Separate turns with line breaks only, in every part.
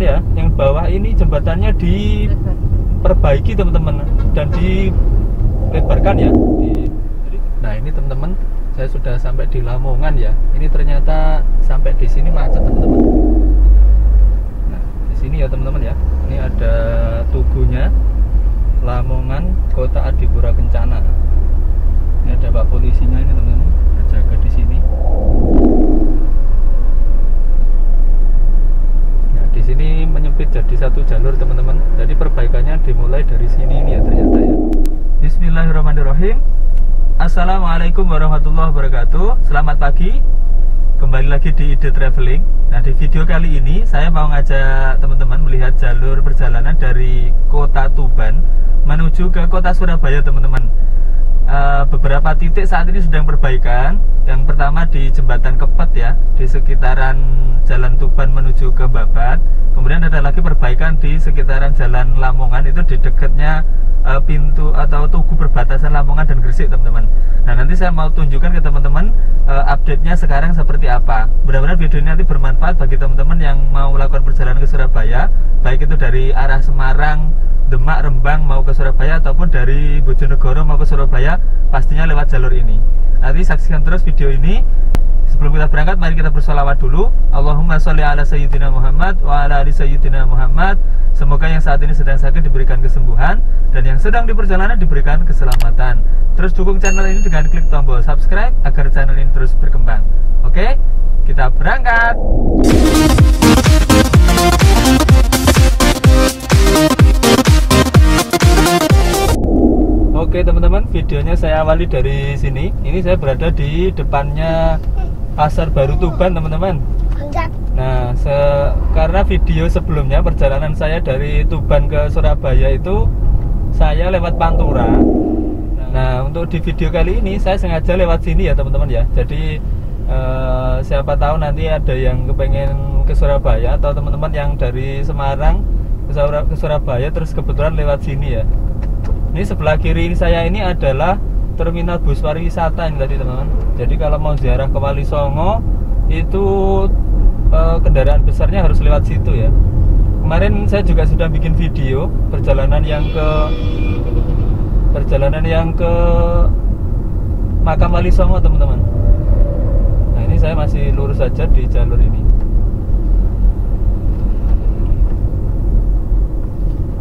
ya, yang bawah ini jembatannya diperbaiki teman-teman dan dilebarkan ya. Nah ini teman-teman, saya sudah sampai di Lamongan ya. Ini ternyata sampai di sini macet teman-teman. Nah di sini ya teman-teman ya. Ini ada tugunya Lamongan Kota Adipura Kencana. Ini ada Pak polisinya ini teman-teman, berjaga di sini. Nah di sini menyempit jadi satu jalur teman-teman. Jadi perbaikannya dimulai dari sini ini ya ternyata ya. Bismillahirrahmanirrahim. Assalamualaikum warahmatullahi wabarakatuh. Selamat pagi. Kembali lagi di Ide Traveling. Nah di video kali ini saya mau ngajak teman-teman melihat jalur perjalanan dari Kota Tuban menuju ke Kota Surabaya teman-teman. Beberapa titik saat ini sedang perbaikan. Yang pertama di Jembatan Kepet ya, di sekitaran Jalan Tuban menuju ke Babat. Kemudian ada lagi perbaikan di sekitaran Jalan Lamongan, itu di dekatnya pintu atau tugu perbatasan Lamongan dan Gresik teman-teman. Nah nanti saya mau tunjukkan ke teman-teman update-nya sekarang seperti apa. Mudah-mudahan video ini nanti bermanfaat bagi teman-teman yang mau melakukan perjalanan ke Surabaya, baik itu dari arah Semarang, Demak, Rembang mau ke Surabaya, ataupun dari Bojonegoro mau ke Surabaya, pastinya lewat jalur ini. Nanti saksikan terus video ini. Sebelum kita berangkat, mari kita bersolawat dulu. Allahumma sholli ala sayyidina Muhammad wa ala ali sayyidina Muhammad. Semoga yang saat ini sedang sakit diberikan kesembuhan, dan yang sedang di perjalanan diberikan keselamatan. Terus dukung channel ini dengan klik tombol subscribe agar channel ini terus berkembang. Oke, kita berangkat. Oke teman-teman, videonya saya awali dari sini. Ini saya berada di depannya Pasar Baru Tuban teman-teman. Nah, karena video sebelumnya perjalanan saya dari Tuban ke Surabaya itu saya lewat Pantura. Nah, untuk di video kali ini saya sengaja lewat sini ya teman-teman ya. Jadi siapa tahu nanti ada yang kepengen ke Surabaya, atau teman-teman yang dari Semarang ke Surabaya terus kebetulan lewat sini ya. Ini sebelah kiri saya ini adalah terminal bus pariwisata ini tadi teman-teman. Jadi kalau mau ziarah ke Wali Songo itu kendaraan besarnya harus lewat situ ya. Kemarin saya juga sudah bikin video perjalanan yang ke makam Wali Songo teman-teman. Nah ini saya masih lurus saja di jalur ini.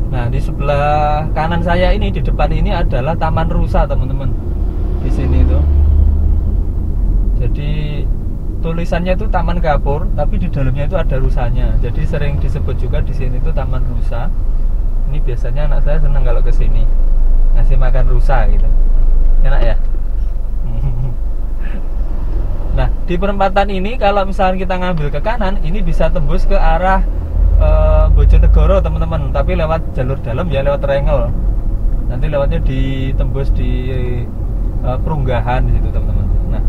Nah di sebelah kanan saya ini, di depan ini adalah Taman Rusa teman-teman. Di sini tuh. Jadi tulisannya itu Taman Kapur, tapi di dalamnya itu ada rusanya. Jadi sering disebut juga di sini itu Taman Rusa. Ini biasanya anak saya senang kalau ke sini ngasih makan rusa gitu. Enak ya. Nah di perempatan ini kalau misalnya kita ngambil ke kanan, ini bisa tembus ke arah Bojonegoro teman-teman, tapi lewat jalur dalam ya, lewat triangle. Nanti lewatnya ditembus di Perunggahan di situ teman-teman. Nah,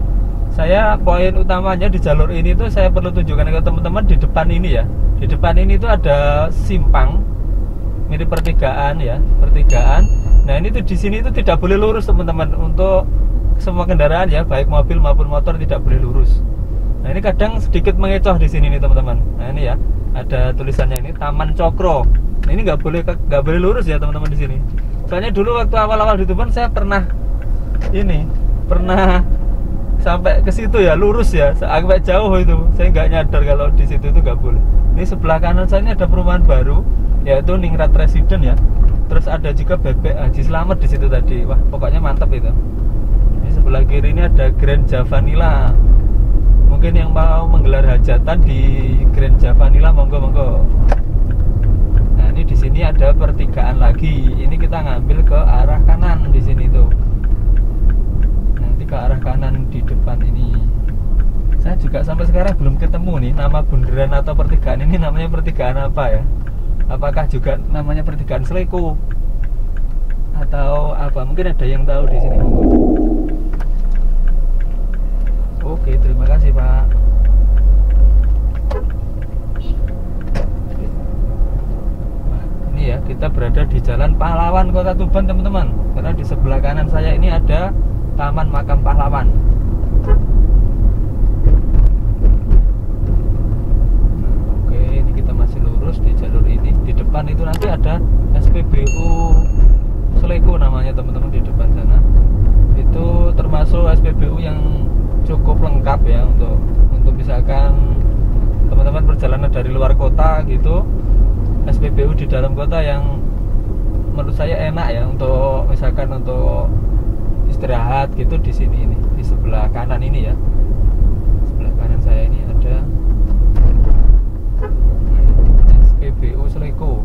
saya poin utamanya di jalur ini tuh saya perlu tunjukkan ke teman-teman di depan ini ya. Di depan ini tuh ada simpang mirip pertigaan ya, pertigaan. Nah, ini tuh di sini tuh tidak boleh lurus teman-teman. Untuk semua kendaraan ya, baik mobil maupun motor tidak boleh lurus. Nah, ini kadang sedikit mengecoh di sini nih teman-teman. Nah, ini ya. Ada tulisannya ini Taman Cokro. Nah, ini nggak boleh lurus ya teman-teman di sini. Soalnya dulu waktu awal-awal di Tuban saya pernah sampai ke situ ya, lurus ya, agak jauh itu. Saya nggak nyadar kalau di situ itu nggak boleh. Ini sebelah kanan saya ini ada perumahan baru, yaitu Ningrat Residen ya. Terus ada juga Bebek Haji Slamet di situ tadi. Wah, pokoknya mantap itu. Ini sebelah kiri ini ada Grand Javanila. Mungkin yang mau menggelar hajatan di Grand Javanila, monggo-monggo. Nah, ini di sini ada pertigaan lagi. Ini kita ngambil ke arah kanan di sini tuh. Nanti ke arah kanan di depan ini. Saya juga sampai sekarang belum ketemu nih nama bundaran atau pertigaan ini namanya pertigaan apa ya? Apakah juga namanya pertigaan Sleko atau apa? Mungkin ada yang tahu di sini, monggo. Oke, terima kasih Pak. Nah, ini ya, kita berada di Jalan Pahlawan Kota Tuban teman-teman. Karena di sebelah kanan saya ini ada Taman Makam Pahlawan. Nah, oke, ini kita masih lurus di jalan depan itu nanti ada SPBU Sleko namanya teman-teman, di depan sana. Itu termasuk SPBU yang cukup lengkap ya untuk misalkan teman-teman perjalanan dari luar kota gitu, SPBU di dalam kota yang menurut saya enak ya untuk misalkan untuk istirahat gitu di sini, ini di sebelah kanan ini ya, sebelah kanan saya ini ada SPBU Sleko.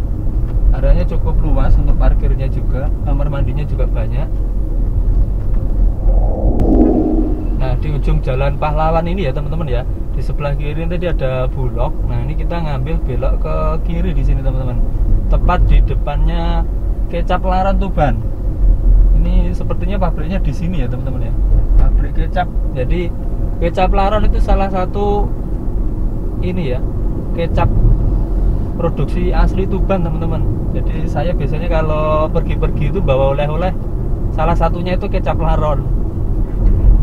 Areanya cukup luas untuk parkirnya juga, kamar mandinya juga banyak. Nah, di ujung jalan Pahlawan ini ya teman-teman ya, di sebelah kiri tadi ada Bulog. Nah, ini kita ngambil belok ke kiri di sini teman-teman, tepat di depannya Kecap Laron Tuban. Ini sepertinya pabriknya di sini ya teman-teman ya, pabrik kecap. Jadi Kecap Laron itu salah satu ini ya, kecap produksi asli Tuban teman-teman. Jadi saya biasanya kalau pergi-pergi itu bawa oleh-oleh, salah satunya itu Kecap Laron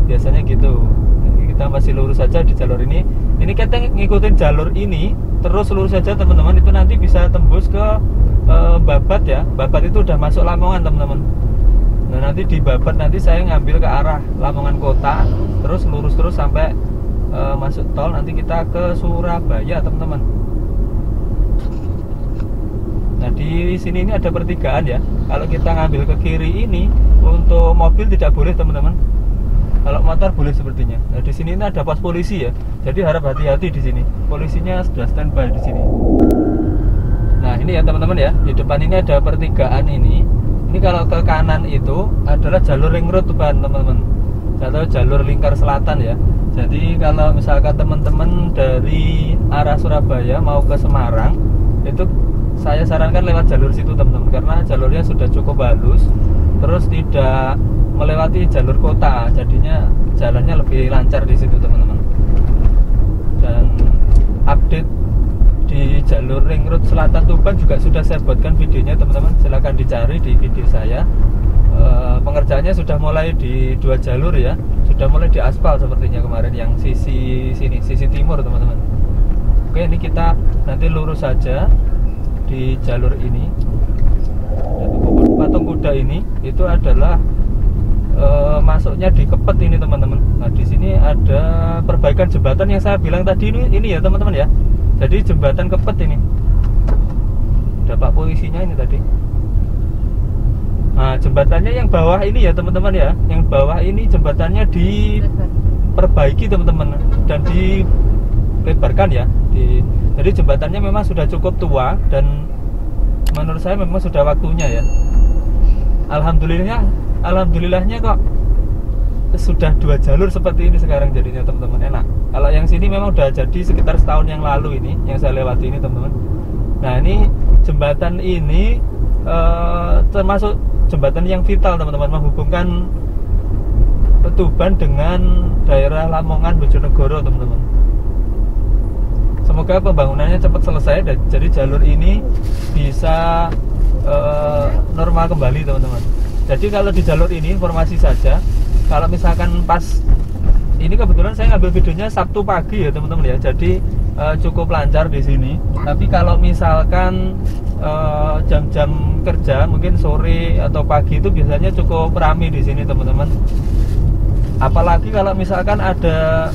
biasanya gitu. Jadi kita masih lurus saja di jalur ini. Ini kita ngikutin jalur ini terus lurus saja teman-teman, itu nanti bisa tembus ke Babat ya. Babat itu udah masuk Lamongan teman-teman. Nah, nanti di Babat nanti saya ngambil ke arah Lamongan kota, terus lurus terus sampai masuk tol, nanti kita ke Surabaya teman-teman. Nah, di sini ini ada pertigaan ya. Kalau kita ngambil ke kiri ini untuk mobil tidak boleh teman-teman. Kalau motor boleh sepertinya. Nah, di sini ini ada pos polisi ya. Jadi harap hati-hati di sini. Polisinya sudah standby di sini. Nah, ini ya teman-teman ya. Di depan ini ada pertigaan ini. Ini kalau ke kanan itu adalah jalur ring road Tuban teman-teman, atau jalur lingkar selatan ya. Jadi kalau misalkan teman-teman dari arah Surabaya mau ke Semarang, itu saya sarankan lewat jalur situ teman-teman, karena jalurnya sudah cukup halus, terus tidak melewati jalur kota, jadinya jalannya lebih lancar di situ teman-teman. Dan update di jalur ring road selatan Tuban juga sudah saya buatkan videonya teman-teman, silahkan dicari di video saya. Pengerjaannya sudah mulai di 2 jalur ya, sudah mulai di aspal sepertinya kemarin yang sisi sini, sisi timur teman-teman. Oke, ini kita nanti lurus saja di jalur ini. Dan patung kuda ini itu adalah masuknya di Kepet ini teman-teman. Nah, di sini ada perbaikan jembatan yang saya bilang tadi ini ya teman-teman ya. Jadi jembatan Kepet ini ada Pak polisinya ini tadi. Nah, jembatannya yang bawah ini ya teman-teman ya, yang bawah ini jembatannya diperbaiki teman-teman dan dilebarkan ya. Jadi jembatannya memang sudah cukup tua dan menurut saya memang sudah waktunya ya. Alhamdulillahnya kok sudah 2 jalur seperti ini sekarang jadinya teman-teman, enak. Kalau yang sini memang udah jadi sekitar setahun yang lalu ini yang saya lewati ini teman-teman. Nah, ini jembatan ini termasuk jembatan yang vital teman-teman, menghubungkan Tuban dengan daerah Lamongan, Bojonegoro teman-teman. Semoga pembangunannya cepat selesai dan jadi jalur ini bisa normal kembali teman-teman. Jadi kalau di jalur ini informasi saja, kalau misalkan pas ini kebetulan saya ngambil videonya Sabtu pagi ya teman-teman ya, jadi cukup lancar di sini. Tapi kalau misalkan jam-jam kerja mungkin sore atau pagi itu biasanya cukup ramai di sini teman-teman. Apalagi kalau misalkan ada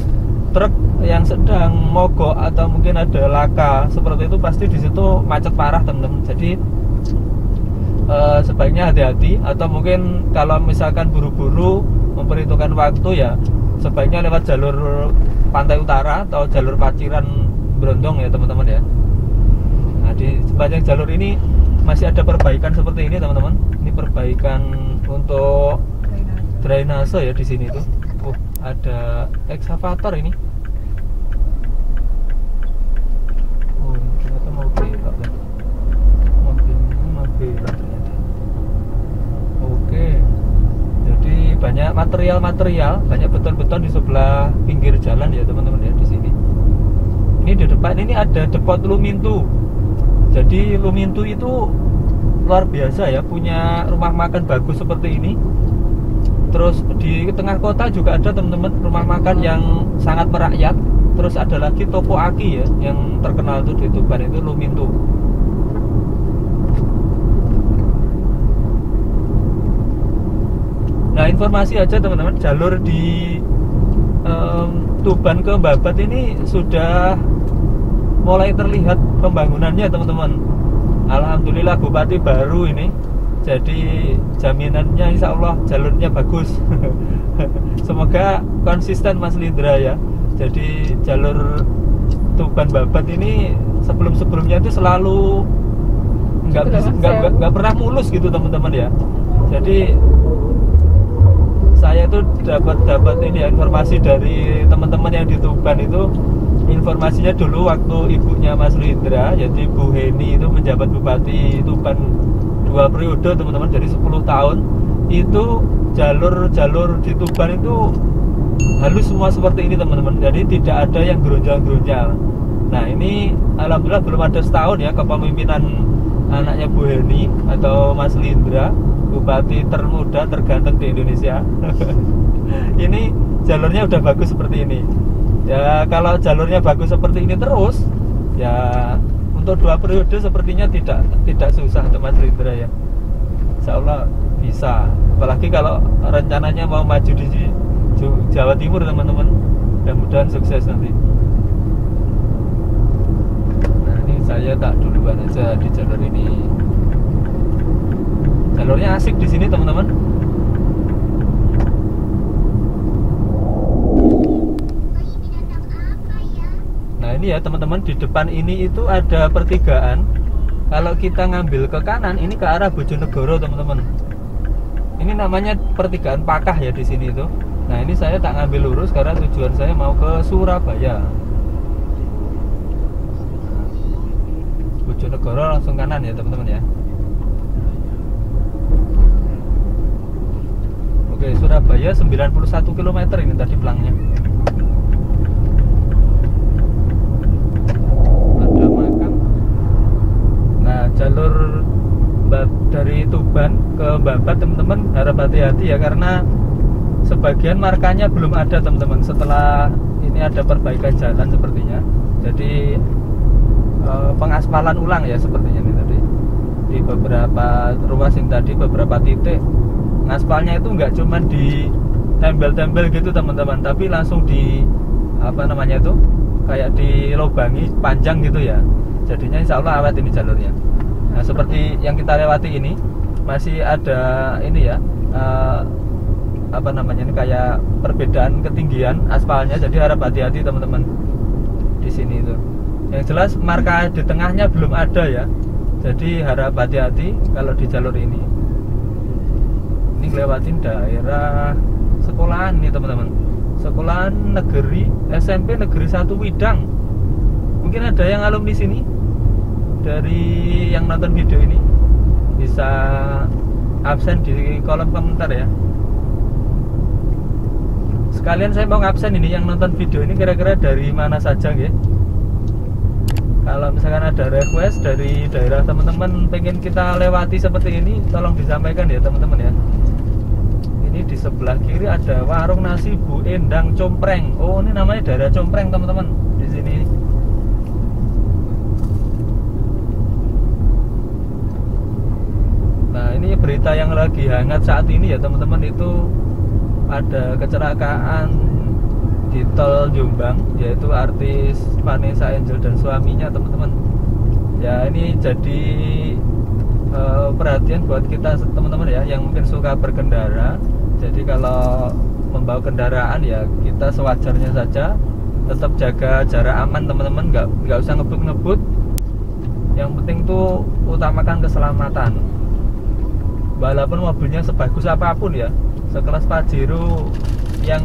truk yang sedang mogok atau mungkin ada laka seperti itu, pasti di situ macet parah teman-teman. Jadi sebaiknya hati-hati, atau mungkin kalau misalkan buru-buru memperhitungkan waktu ya sebaiknya lewat jalur Pantai Utara atau jalur Paciran Brondong ya teman-teman ya. Nah, di sepanjang jalur ini masih ada perbaikan seperti ini teman-teman. Ini perbaikan untuk drainase ya di sini tuh. Ada ekskavator ini. Oh, ternyata mau belok ya. Mau belok ternyata. Oke. Jadi banyak material-material, banyak beton-beton di sebelah pinggir jalan ya teman-teman ya di sini. Ini di depan ini ada depot Lumintu. Jadi Lumintu itu luar biasa ya, punya rumah makan bagus seperti ini. Terus di tengah kota juga ada teman-teman rumah makan yang sangat merakyat. Terus ada lagi toko aki ya yang terkenal tuh di Tuban itu Lumintu. informasi aja teman-teman, jalur di Tuban ke Babat ini sudah mulai terlihat pembangunannya teman-teman. Alhamdulillah bupati baru ini, jadi jaminannya insya Allah jalurnya bagus. Semoga konsisten Mas Lindra ya. Jadi jalur Tuban Babat ini sebelum-sebelumnya itu selalu nggak pernah mulus gitu teman-teman ya. Jadi saya itu dapat ini ya, informasi dari teman-teman yang di Tuban itu. Informasinya dulu waktu ibunya Mas Lindra, jadi Bu Heni itu menjabat Bupati Tuban 2 periode teman-teman, jadi 10 tahun. Itu jalur-jalur di Tuban itu halus semua seperti ini teman-teman, jadi tidak ada yang gerunjal-gerunjal. Nah ini alhamdulillah belum ada setahun ya kepemimpinan anaknya Bu Heni atau Mas Lindra, Bupati termuda terganteng di Indonesia. Ini jalurnya udah bagus seperti ini ya. Kalau jalurnya bagus seperti ini terus ya, untuk 2 periode sepertinya tidak susah untuk Mas Lindra ya. Insya Allah bisa, apalagi kalau rencananya mau maju di Jawa Timur teman-teman, mudah-mudahan sukses nanti. Nah ini saya tak duluan aja di jalur ini. Jalurnya asik di sini teman-teman. Nah ini ya teman-teman, di depan ini itu ada pertigaan. Kalau kita ngambil ke kanan ini ke arah Bojonegoro teman-teman. Ini namanya pertigaan Pakah ya di sini itu. Nah ini saya tak ngambil lurus karena tujuan saya mau ke Surabaya. Bojonegoro langsung kanan ya teman-teman ya. Oke, Surabaya 91 km ini tadi pelangnya. Ada makam. Nah, jalur dari Tuban ke Babat teman-teman harap hati-hati ya, karena sebagian markanya belum ada teman-teman. Setelah ini ada perbaikan jalan sepertinya. Jadi pengaspalan ulang ya sepertinya ini tadi. Di beberapa ruas ini tadi, beberapa titik ngaspalnya itu nggak cuma di tempel-tempel gitu teman-teman, tapi langsung di apa namanya itu kayak dilobangi panjang gitu ya. Jadinya insya Allah awet ini jalurnya. Nah seperti yang kita lewati ini masih ada ini ya apa namanya ini kayak perbedaan ketinggian aspalnya, jadi harap hati-hati teman-teman di sini itu. Yang jelas marka di tengahnya belum ada ya, jadi harap hati-hati kalau di jalur ini. Ini lewatin daerah sekolahan nih teman-teman, sekolahan negeri SMP Negeri 1 Widang. Mungkin ada yang alumni sini dari yang nonton video ini, bisa absen di kolom komentar ya. Sekalian saya mau absen ini yang nonton video ini kira-kira dari mana saja ya. Kalau misalkan ada request dari daerah teman-teman pengen kita lewati seperti ini, tolong disampaikan ya teman-teman ya. Ini di sebelah kiri ada warung nasi Bu Endang Compreng. Oh ini namanya daerah Compreng teman-teman di sini. Nah ini berita yang lagi hangat saat ini ya teman-teman, itu ada kecelakaan di tol Jombang, yaitu artis Vanessa Angel dan suaminya teman-teman. Ya ini jadi perhatian buat kita teman-teman ya yang mungkin suka berkendara. Jadi kalau membawa kendaraan ya kita sewajarnya saja, tetap jaga jarak aman teman-teman, nggak usah ngebut-ngebut. Yang penting tuh utamakan keselamatan. Walaupun mobilnya sebagus apapun ya, sekelas Pajero yang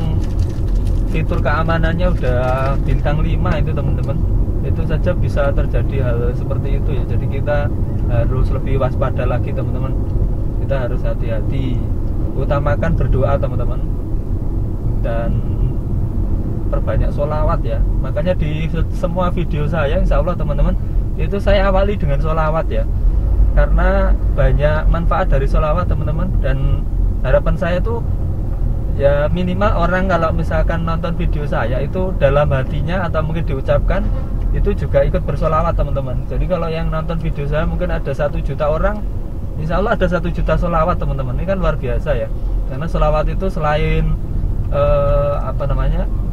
fitur keamanannya udah bintang 5 itu teman-teman, itu saja bisa terjadi hal seperti itu ya. Jadi kita harus lebih waspada lagi teman-teman, kita harus hati-hati, utamakan berdoa teman-teman, dan perbanyak sholawat ya. Makanya di semua video saya insya Allah teman-teman itu saya awali dengan sholawat ya, karena banyak manfaat dari sholawat teman-teman. Dan harapan saya tuh ya minimal orang kalau misalkan nonton video saya itu dalam hatinya atau mungkin diucapkan itu juga ikut bersolawat teman-teman. Jadi kalau yang nonton video saya mungkin ada 1 juta orang, insya Allah ada 1 juta solawat teman-teman. Ini kan luar biasa ya. Karena sholawat itu selain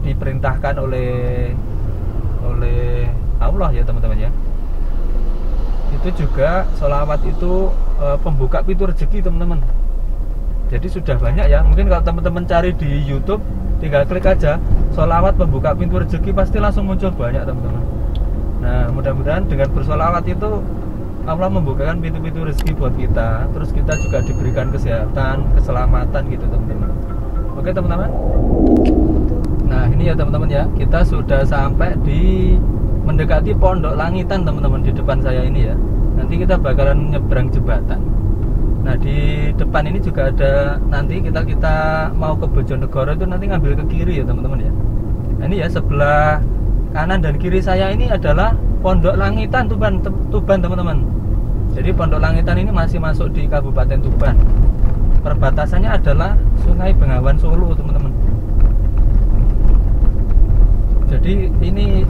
diperintahkan oleh Allah ya teman-teman ya, itu juga sholawat itu pembuka pintu rezeki teman-teman. Jadi sudah banyak ya, mungkin kalau teman-teman cari di YouTube tinggal klik aja sholawat pembuka pintu rezeki, pasti langsung muncul banyak teman-teman. Nah mudah-mudahan dengan bersholawat itu Allah membukakan pintu-pintu rezeki buat kita, terus kita juga diberikan kesehatan, keselamatan gitu teman-teman. Oke teman-teman. Nah ini ya teman-teman ya, kita sudah sampai di mendekati Pondok Langitan teman-teman, di depan saya ini ya. Nanti kita bakalan nyebrang jembatan. Nah di depan ini juga ada, nanti kita mau ke Bojonegoro itu nanti ngambil ke kiri ya teman-teman ya. Nah, ini ya sebelah kanan dan kiri saya ini adalah Pondok Langitan Tuban teman-teman. Jadi Pondok Langitan ini masih masuk di Kabupaten Tuban. Perbatasannya adalah Sungai Bengawan Solo teman-teman. Jadi ini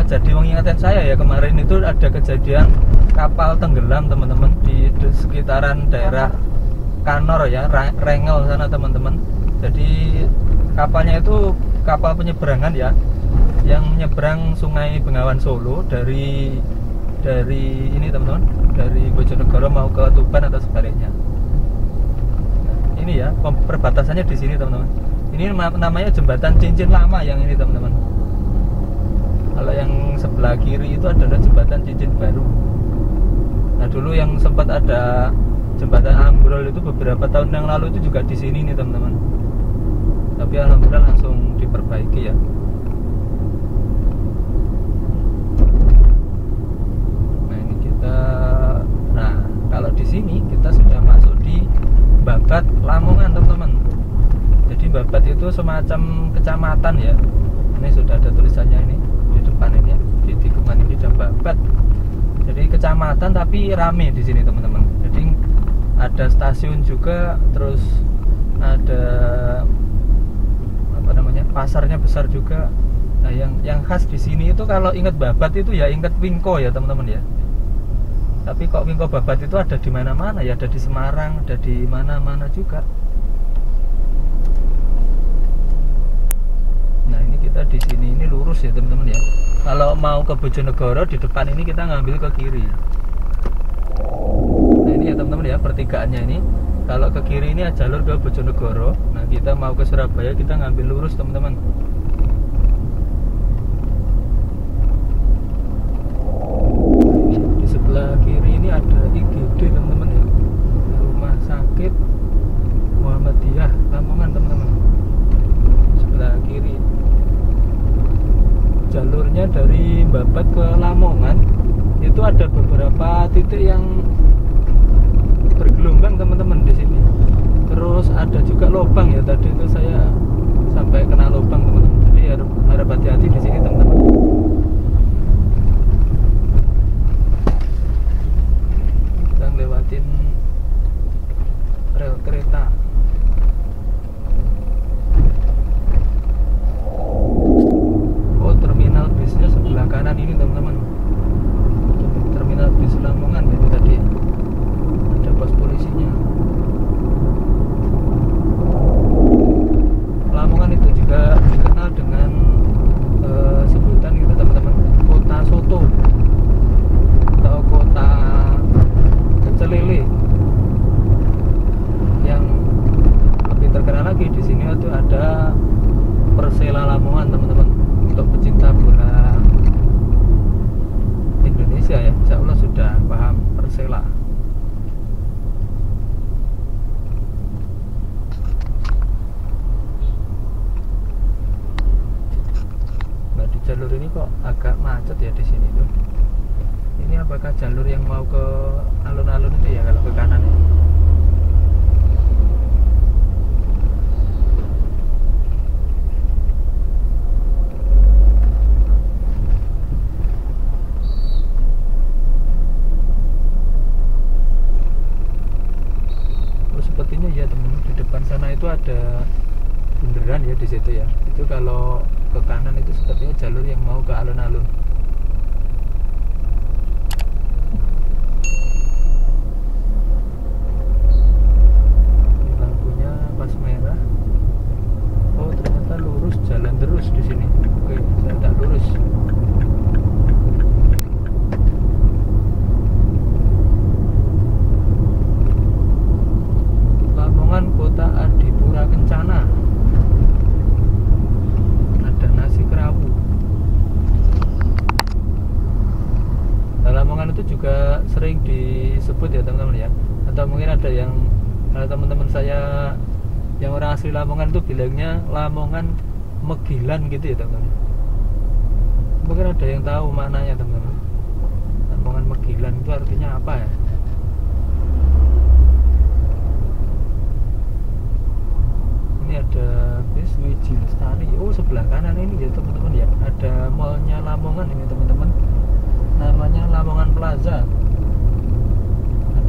jadi mengingatkan saya ya, kemarin itu ada kejadian kapal tenggelam teman-teman di sekitaran daerah Kanor ya, Rengel sana teman-teman. Jadi kapalnya itu kapal penyeberangan ya, yang menyeberang Sungai Bengawan Solo dari ini teman-teman, dari Bojonegoro mau ke Tuban atau sebaliknya. Ini ya perbatasannya di sini teman-teman. Ini namanya jembatan cincin lama yang ini teman-teman. Kalau yang sebelah kiri itu adalah jembatan cincin baru. Nah dulu yang sempat ada jembatan ambrol itu beberapa tahun yang lalu itu juga di sini nih teman-teman. Tapi alhamdulillah langsung diperbaiki ya. Nah ini kita, nah kalau di sini kita sudah masuk di Babat Lamongan teman-teman. Jadi Babat itu semacam kecamatan ya. Ini sudah ada tulisannya ini di depan ini ya, di tikungan ini dan Babat. Jadi kecamatan tapi rame di sini teman-teman. Jadi ada stasiun juga, terus ada pasarnya besar juga. Nah yang khas di sini itu kalau ingat Babat itu ya ingat Wingko ya teman-teman ya. Tapi kok Wingko Babat itu ada di mana-mana ya, ada di Semarang, ada di mana-mana juga. Nah ini kita di sini ini lurus ya teman-teman ya. Kalau mau ke Bojonegoro di depan ini kita ngambil ke kiri. Nah ini ya teman-teman ya, pertigaannya ini. Kalau ke kiri ini jalur ke Bojonegoro. Nah kita mau ke Surabaya kita ngambil lurus teman-teman. Di sebelah kiri ini ada IGD teman-teman ya, Rumah Sakit Muhammadiyah Lamongan teman-teman. Sebelah kiri. Jalurnya dari Babat ke Lamongan itu ada beberapa titik yang bergelombang teman-teman di sini. Terus ada juga lubang ya, tadi itu saya sampai kena lubang teman-teman. Jadi harap hati-hati di sini teman-teman. Kita ngelewatin rel kereta. Terminal bisnya sebelah kanan ini teman-teman. Terminal bis Lamongan itu tadi. Ada pos polisinya. Lamongan itu juga dikenal dengan sebutan itu teman-teman, kota soto atau kota pecel lele. Yang lebih terkenal lagi di sini itu ada Persela Lamongan teman-teman. Untuk pecinta bola Indonesia ya, insya Allah sudah paham Persela. Nah di jalur ini kok agak macet ya di sini tuh. Ini apakah jalur yang mau ke alun-alun itu ya kalau ke kanan ya? Sepertinya ya teman, di depan sana itu ada bundaran ya di situ ya. Itu kalau ke kanan itu sepertinya jalur yang mau ke alun-alun. Ini lampunya pas merah. sering disebut ya teman-teman ya, atau mungkin ada yang teman-teman saya yang orang asli Lamongan itu bilangnya Lamongan Megilan gitu ya teman-teman. Mungkin ada yang tahu maknanya teman-teman. Lamongan Megilan itu artinya apa ya? Ini ada bis Wiji Lestari. Oh, sebelah kanan ini ya teman-teman ya, ada mallnya Lamongan ini teman-teman, namanya Lamongan Plaza.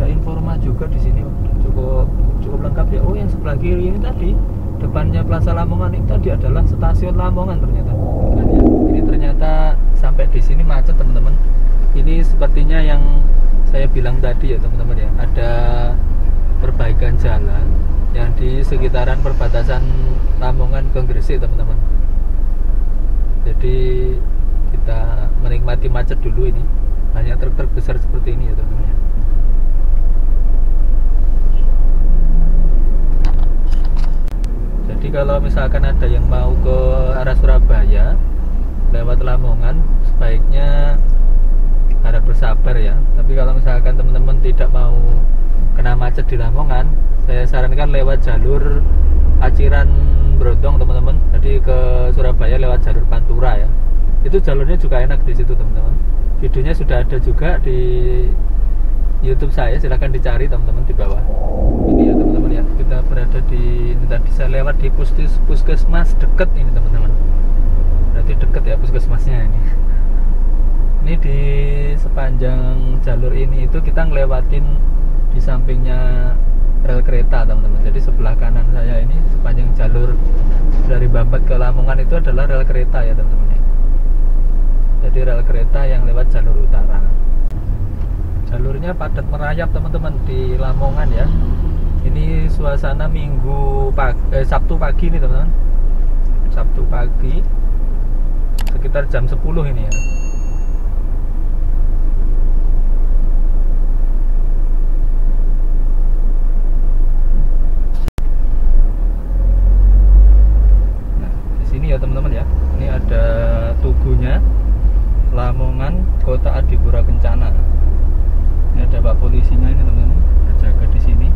Ada Informa juga di sini, cukup lengkap ya. Oh, yang sebelah kiri ini tadi depannya Plaza Lamongan ini tadi adalah stasiun Lamongan ternyata. Dan ya, ini ternyata sampai di sini macet teman-teman. Ini sepertinya yang saya bilang tadi ya teman-teman ya, ada perbaikan jalan yang di sekitaran perbatasan Lamongan ke Gresik teman-teman. Jadi kita menikmati macet dulu ini. Banyak truk-truk besar seperti ini ya teman-teman. Jadi kalau misalkan ada yang mau ke arah Surabaya lewat Lamongan, sebaiknya harap bersabar ya. Tapi kalau misalkan teman-teman tidak mau kena macet di Lamongan, saya sarankan lewat jalur Aciran Brondong teman-teman. Jadi ke Surabaya lewat jalur Pantura ya. Itu jalurnya juga enak di situ teman-teman. Videonya sudah ada juga di YouTube saya, silahkan dicari teman-teman di bawah. Ini ya teman-teman ya, kita berada di ini tadi saya lewat di puskesmas deket ini teman-teman. Berarti deket ya puskesmasnya ini. Ini di sepanjang jalur ini itu kita ngelewatin di sampingnya rel kereta teman-teman. Jadi sebelah kanan saya ini sepanjang jalur dari Babat ke Lamongan itu adalah rel kereta ya teman-teman ya. Jadi rel kereta yang lewat jalur utara. Jalurnya padat merayap teman-teman di Lamongan ya. Ini suasana Sabtu pagi nih teman-teman. Sabtu pagi sekitar jam 10 ini ya. Ya teman-teman ya, ini ada tugunya Lamongan Kota Adipura Kencana. Ini ada Pak polisinya ini teman-teman, berjaga di sini.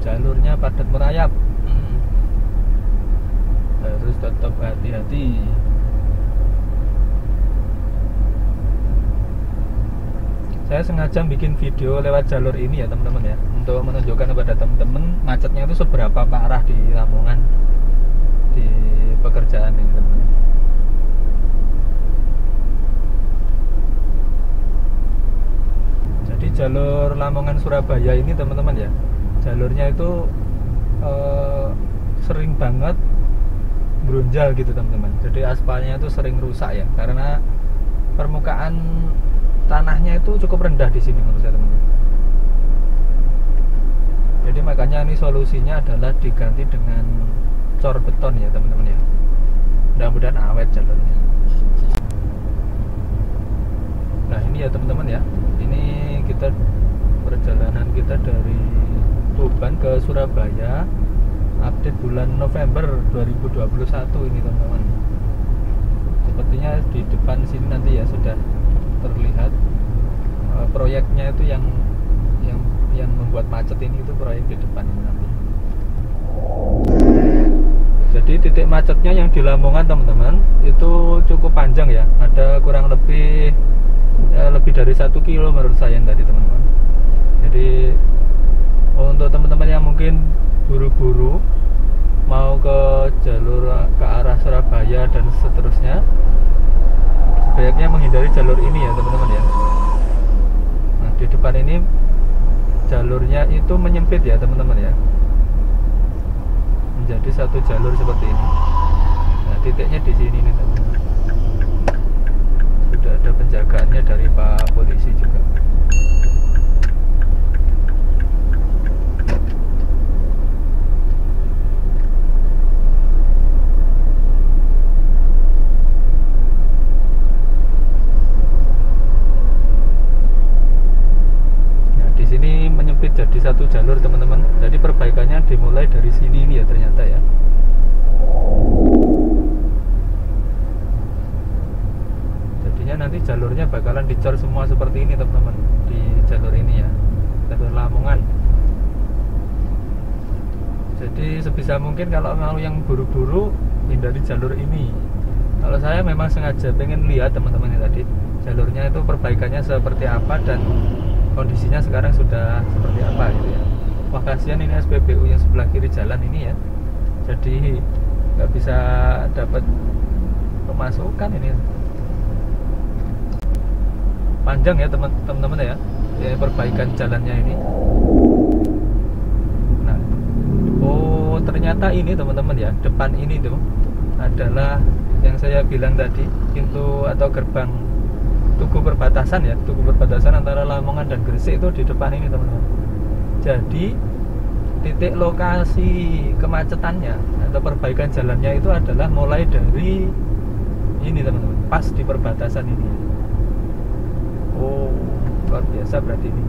Jalurnya padat merayap, harus tetap hati-hati. Saya sengaja bikin video lewat jalur ini ya teman-teman ya, untuk menunjukkan kepada teman-teman macetnya itu seberapa parah di Lamongan di pekerjaan ini teman-teman. Jadi jalur Lamongan Surabaya ini teman-teman ya, jalurnya itu sering banget berunjal gitu teman-teman. Jadi aspalnya itu sering rusak ya, karena permukaan tanahnya itu cukup rendah di sini menurut saya teman-teman. Jadi makanya ini solusinya adalah diganti dengan cor beton ya teman-teman ya. Mudah-mudahan awet jalurnya. Nah ini ya teman-teman ya, ini kita perjalanan kita dari Tuban ke Surabaya, update bulan November 2021 ini teman-teman. Sepertinya di depan sini nanti ya sudah terlihat proyeknya itu yang membuat macet ini, itu proyek di depan ini nanti. Jadi titik macetnya yang di Lamongan teman-teman itu cukup panjang ya, ada kurang lebih dari 1 kilo menurut saya tadi teman-teman. Jadi untuk teman-teman yang mungkin buru-buru mau ke jalur ke arah Surabaya dan seterusnya, sebaiknya menghindari jalur ini ya teman-teman ya. Nah di depan ini jalurnya itu menyempit ya teman-teman ya, menjadi satu jalur seperti ini. Nah titiknya di sini nih teman-teman. Sudah ada penjagaannya dari Pak polisi juga. Jadi satu jalur teman-teman. Jadi perbaikannya dimulai dari sini nih ya ternyata ya. Jadinya nanti jalurnya bakalan dicor semua seperti ini teman-teman di jalur ini ya, jalur Lamongan. Jadi sebisa mungkin kalau mau yang buru-buru hindari jalur ini. Kalau saya memang sengaja pengen lihat teman-teman ya tadi jalurnya itu perbaikannya seperti apa dan kondisinya sekarang sudah seperti apa gitu ya. Wah kasihan ini SPBU yang sebelah kiri jalan ini ya, jadi nggak bisa dapat pemasukan ini. Panjang ya teman-teman ya, perbaikan jalannya ini. Nah, oh ternyata ini teman-teman ya, depan ini tuh adalah yang saya bilang tadi, pintu atau gerbang tugu perbatasan ya, tugu perbatasan antara Lamongan dan Gresik itu di depan ini teman-teman. Jadi titik lokasi kemacetannya atau perbaikan jalannya itu adalah mulai dari ini teman-teman, pas di perbatasan ini. Oh luar biasa berarti ini.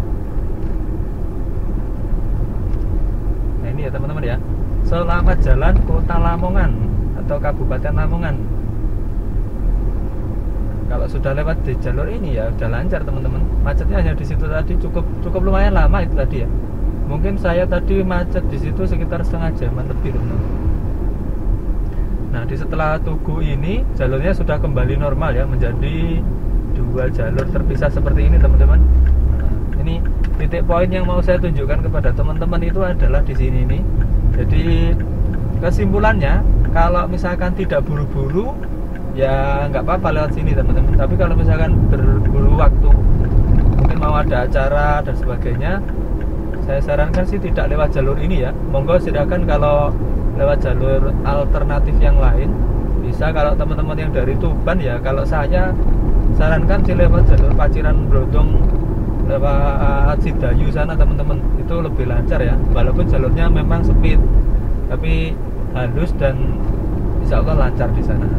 Nah ini ya teman-teman ya, selamat jalan Kota Lamongan atau Kabupaten Lamongan. Kalau sudah lewat di jalur ini ya udah lancar teman-teman. Macetnya hanya di situ tadi cukup lumayan lama itu tadi ya. Mungkin saya tadi macet di situ sekitar setengah jaman lebih teman-teman. Nah di setelah Tugu ini jalurnya sudah kembali normal ya, menjadi dua jalur terpisah seperti ini teman-teman. Nah, ini titik poin yang mau saya tunjukkan kepada teman-teman itu adalah di sini nih. Jadi kesimpulannya kalau misalkan tidak buru-buru ya nggak apa-apa lewat sini teman-teman. Tapi kalau misalkan berburu waktu, mungkin mau ada acara dan sebagainya, saya sarankan sih tidak lewat jalur ini ya. Monggo silakan kalau lewat jalur alternatif yang lain bisa. Kalau teman-teman yang dari Tuban ya, kalau saya sarankan sih lewat jalur Paciran Brondong, lewat Sidayu sana teman-teman, itu lebih lancar ya. Walaupun jalurnya memang sempit tapi halus dan insya Allah lancar di sana.